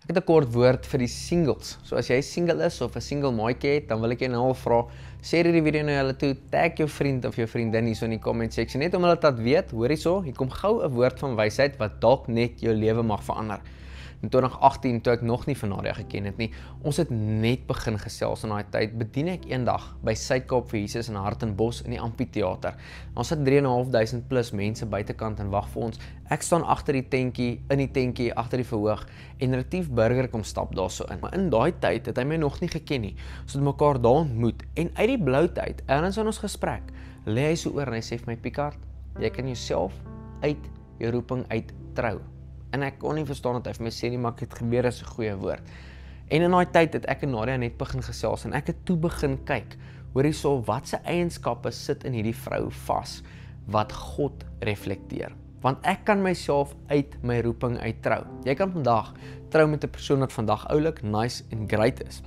Ek het 'n kort woord vir die singles. So as jy single is of 'n single maatjie het, dan wil ek jou nou al vra, share hierdie video na hulle toe, tag jou vriend of jou vriendin hierso in die comment section, net om hulle te weet, hoor hierso, hier kom gou 'n woord van wysheid wat dalk net jou lewe mag verander. In 2018, toe ek nog nie van Nadia geken het nie, ons het net begin gesels in daai tyd, bedien ek eendag by Suid-Kaap vir Jesus in Hartenbos in die Amphitheater. Ons het 3.500 plus mense buitekant en wag vir ons. Ek staan agter die tentjie, in die tentjie, agter die verhoog en Retief Burger kom stap daarso in. Maar in daai tyd het hy my nog nie geken nie. Ons het mekaar daar ontmoet en uit die blou tyd, ergens in ons gesprek, lê hy so oor en hy sê vir my, Picard, jy kan jouself uit jou roeping uit trou. En ek kon nie verstaan dat hy vir my sê nie, maar ek het geweet as 'n goeie woord. En in daai tyd het ek en Nadia net begin gesels en ek het toe begin kyk, hoor hierso, wat se eienskappe sit in hierdie vrou vas wat God reflekteer. Want ek kan myself uit my roeping uittrou. Jy kan vandag trou met 'n persoon wat vandag oulik, nice en great is.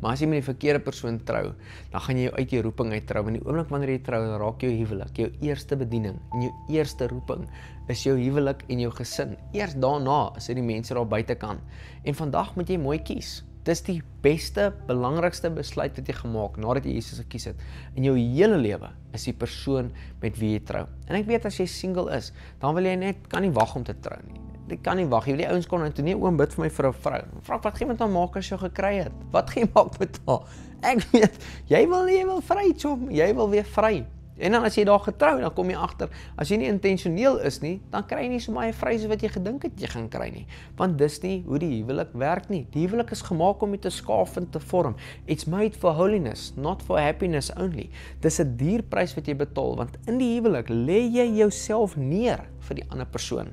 Maar as jy met die verkeerde persoon trou, dan gaan jy jou uit jou roeping uittrou. In die oomblik wanneer jy trou, dan raak jou huwelik, jou eerste bediening en jou eerste roeping is jou huwelik en jou gesin. Eers daarna is dit die mense daar buitekant. En vandag moet jy mooi kies. Dis die beste, belangrikste besluit wat jy gemaak nadat jy Jesus gekies het. In jou hele lewe is die persoon met wie jy trou. En ek weet as jy single is, dan wil jy net, kan nie wag om te trou nie. Dit kan nie wag. Jy wil die ouens kon nou toe nie oom bid vir my vir 'n vrou. Vra wat gaan jy met haar maak as jy gekry het? Wat gaan jy maak met haar? Ek weet, jy wil vry, chom. Jy wil weer vry. En dan as jy daar getrou, dan kom jy agter, as jy nie intentioneel is nie, dan kry jy nie so baie vry soos wat jy gedink het jy gaan kry nie. Want dis nie hoe die huwelik werk nie. Die huwelik is gemaak om jy te skaaf en te vorm. It's made for holiness, not for happiness only. Dis 'n duur prys wat jy betaal, want in die huwelik lê jy jouself neer vir die ander persoon.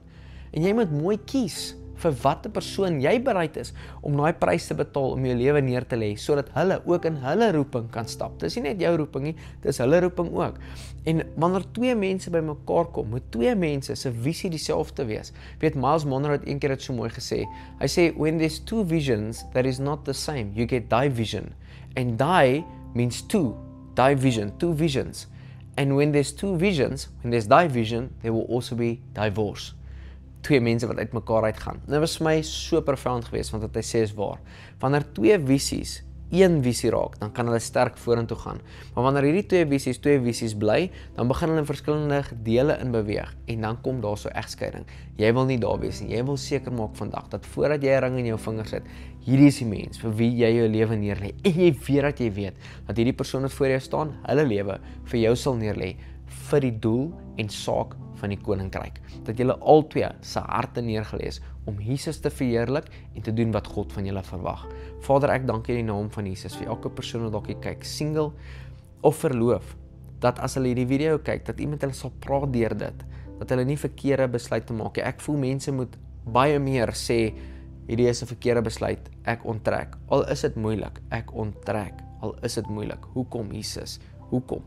En jy moet mooi kies vir watter persoon jy bereid is om daai prys te betaal om jou lewe neer te lê, sodat hulle ook in hulle roeping kan stap. Dis nie net jou roeping nie, dis hulle roeping ook. En wanneer twee mense bymekaar kom, moet twee mense se visie dieselfde wees. Weet, Miles Monroe het eendag dit so mooi gesê. Hy sê, when there's two visions, that is not the same. You get division. And die means two. Division, two visions. And when there's two visions, when there's division, there will also be divorce. Twee mense wat uit mekaar uitgaan. Dit was vir my so profound geweest, want wat hy sê is waar. Wanneer twee visies een visie raak, dan kan hulle sterk vorentoe gaan. Maar wanneer hierdie twee visies bly, dan begin hulle in verskillende dele in beweeg en dan kom daar so egskeiding. Jy wil nie daar wees nie. Jy wil seker maak vandag dat voordat jy 'n ring in jou vinger sit, hierdie is die mens vir wie jy jou lewe neerlê. En jy weet dat hierdie persoon wat voor jou staan, hulle lewe vir jou sal neerlê vir die doel en saak van die koninkryk. Dat julle albei se harte neergelê om Jesus te verheerlik en te doen wat God van julle verwag. Vader, ek dank U in die naam van Jesus vir elke persoon wat dalk hier kyk, single of verloof, dat as hulle hierdie video kyk, dat iemand hulle sal praat deur dit, dat hulle nie verkeerde besluite maak nie. Ek voel mense moet baie meer sê, hierdie is 'n verkeerde besluit, ek onttrek. Al is dit moeilik, ek onttrek. Al is dit moeilik. Hoekom, Jesus? Hoekom?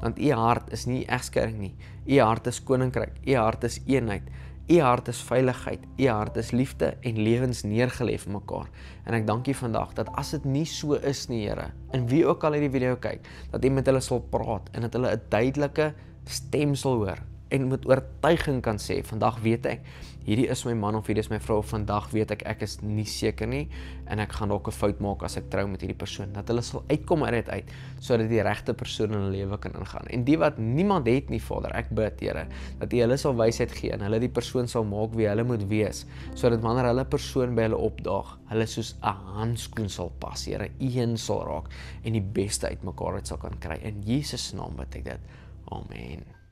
Want U hart is nie egskeiding nie. U hart is koninkryk. U hart is eenheid. U hart is veiligheid. U hart is liefde en lewens neergelê vir mekaar. En ek dank U vandag dat as dit nie so is nie, Here, en wie ook al hierdie video kyk, dat U met hulle sal praat en dat hulle 'n duidelike stem sal hoor en met oortuiging kan sê, vandag weet ek, hierdie is my man of hierdie is my vrou, vandag weet ek is nie seker nie en ek gaan dalk 'n fout maak as ek trou met hierdie persoon, dat hulle sal uitkom uit dit uit, sodat die regte persoon in hulle lewe kan ingaan. En die wat niemand het nie, Vader, ek bid, Here, dat U hulle sal wysheid gee en hulle die persoon sal maak wie hulle moet wees, sodat wanneer hulle persoon by hulle opdaag, hulle soos 'n handskoen sal pas, Here, een sal raak en die beste uit mekaar uit sal kan kry. In Jesus naam bid ek dit. Amen.